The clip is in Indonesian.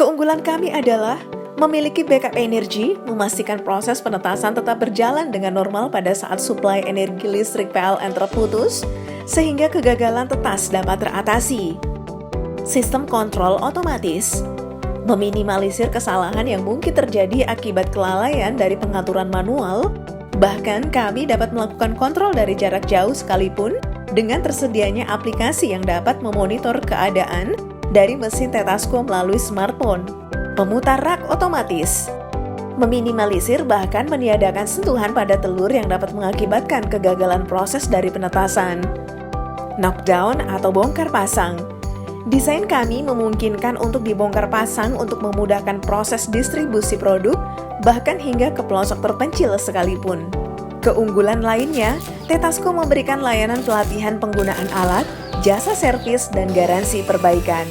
Keunggulan kami adalah memiliki backup energi, memastikan proses penetasan tetap berjalan dengan normal pada saat suplai energi listrik PLN terputus, sehingga kegagalan tetas dapat teratasi. Sistem kontrol otomatis meminimalisir kesalahan yang mungkin terjadi akibat kelalaian dari pengaturan manual. Bahkan kami dapat melakukan kontrol dari jarak jauh sekalipun dengan tersedianya aplikasi yang dapat memonitor keadaan dari mesin Tetasco melalui smartphone. Pemutar rak otomatis meminimalisir bahkan meniadakan sentuhan pada telur yang dapat mengakibatkan kegagalan proses dari penetasan. Knockdown atau bongkar pasang. Desain kami memungkinkan untuk dibongkar pasang untuk memudahkan proses distribusi produk, bahkan hingga ke pelosok terpencil sekalipun. Keunggulan lainnya, Tetasco memberikan layanan pelatihan penggunaan alat, jasa servis, dan garansi perbaikan.